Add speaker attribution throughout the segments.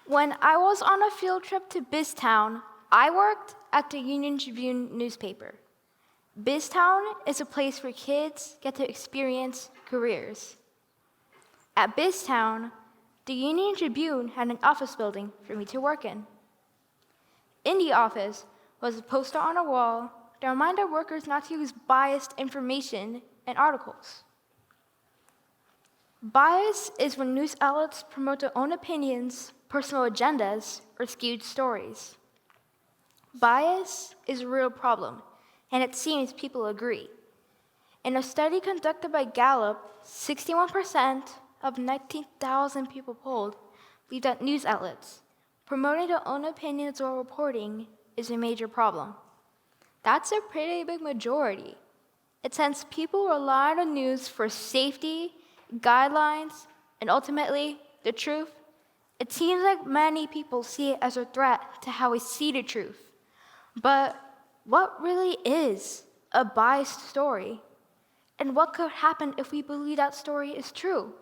Speaker 1: When I was on a field trip to Biztown, I worked at the Union Tribune newspaper. Biztown is a place where kids get to experience careers. At Biztown, the Union Tribune had an office building for me to work in. In the office was a poster on a wall that reminded workers not to use biased information in articles. Bias is when news outlets promote their own opinions, personal agendas, or skewed stories. Bias is a real problem, and it seems people agree. In a study conducted by Gallup, 61% of 19,000 people polled believe that news outlets promoting their own opinions or reporting is a major problem. That's a pretty big majority. It since people rely on the news for safety, guidelines, and ultimately, the truth, it seems like many people see it as a threat to how we see the truth. But what really is a biased story? And what could happen if we believe that story is true?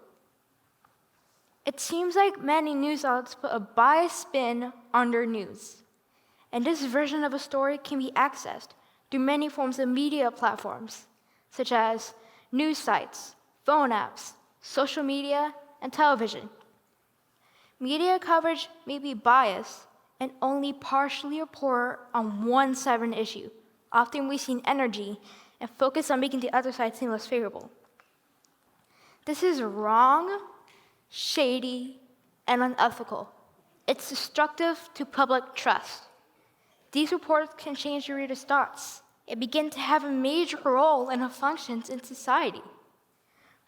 Speaker 1: It seems like many news outlets put a biased spin on their news. And this version of a story can be accessed through many forms of media platforms, such as news sites, phone apps, social media, and television. Media coverage may be biased and only partially report on one side of an issue, often wasting energy and focus on making the other side seem less favorable. This is wrong, shady, and unethical. It's destructive to public trust. These reports can change your readers' thoughts and begin to have a major role in how functions in society.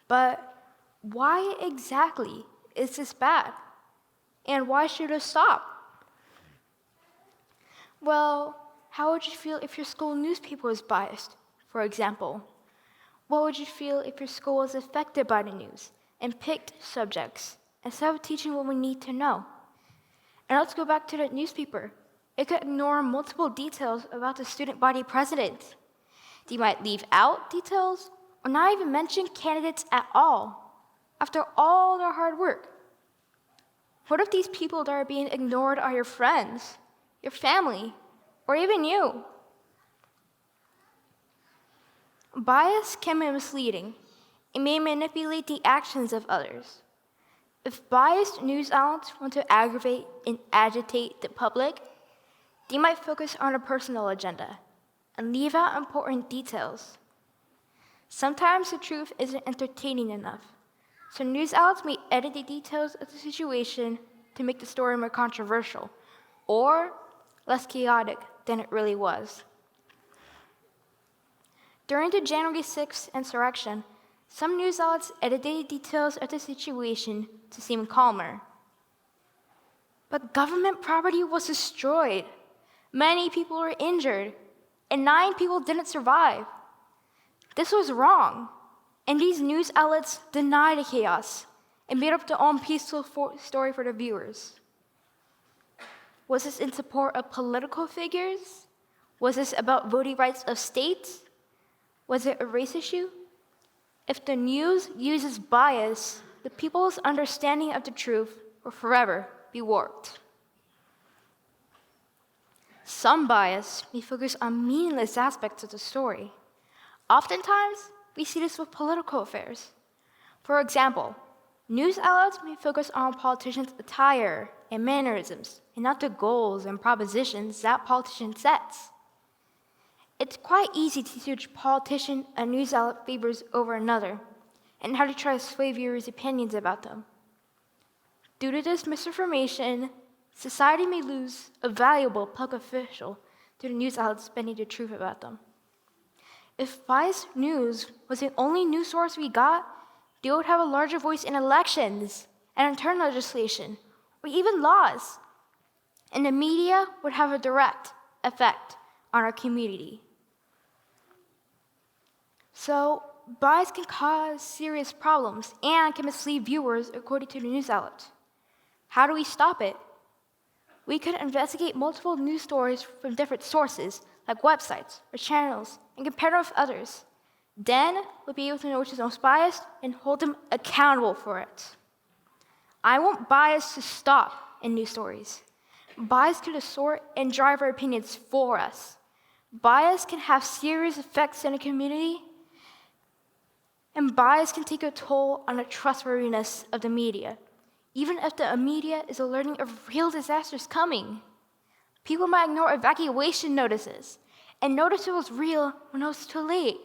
Speaker 1: But why exactly is this bad? And why should it stop? Well, how would you feel if your school newspaper was biased, for example? What would you feel if your school was affected by the news and picked subjects instead of teaching what we need to know? And let's go back to that newspaper. It could ignore multiple details about the student body president. They might leave out details or not even mention candidates at all, after all their hard work. What if these people that are being ignored are your friends, your family, or even you? Bias can be misleading. It may manipulate the actions of others. If biased news outlets want to aggravate and agitate the public, they might focus on a personal agenda and leave out important details. Sometimes the truth isn't entertaining enough, so news outlets may edit the details of the situation to make the story more controversial or less chaotic than it really was. During the January 6th insurrection, some news outlets edited details of the situation to seem calmer. But government property was destroyed. Many people were injured, and 9 people didn't survive. This was wrong, and these news outlets denied the chaos and made up their own peaceful story for the viewers. Was this in support of political figures? Was this about voting rights of states? Was it a race issue? If the news uses bias, the people's understanding of the truth will forever be warped. Some bias may focus on meaningless aspects of the story. Oftentimes, we see this with political affairs. For example, news outlets may focus on politicians' attire and mannerisms, and not the goals and propositions that politician sets. It's quite easy to see which politician a news outlet favors over another, and how to try to sway viewers' opinions about them. Due to this misinformation, society may lose a valuable public official due to news outlets bending the truth about them. If biased news was the only news source we got, they would have a larger voice in elections and internal legislation, or even laws. And the media would have a direct effect on our community. So, bias can cause serious problems and can mislead viewers according to the news outlet. How do we stop it? We could investigate multiple news stories from different sources, like websites or channels, and compare them with others. Then, we'll be able to know which is most biased and hold them accountable for it. I want bias to stop, in news stories. Bias can distort and drive our opinions for us. Bias can have serious effects in a community, and bias can take a toll on the trustworthiness of the media, even if the media is alerting of real disasters coming. People might ignore evacuation notices and notice it was real when it was too late.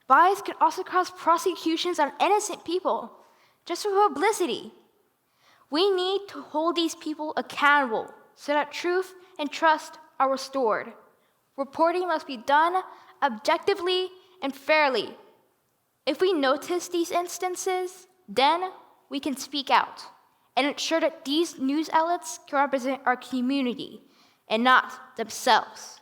Speaker 1: Bias can also cause prosecutions on innocent people just for publicity. We need to hold these people accountable so that truth and trust are restored. Reporting must be done objectively and fairly. If we notice these instances, then we can speak out and ensure that these news outlets can represent our community and not themselves.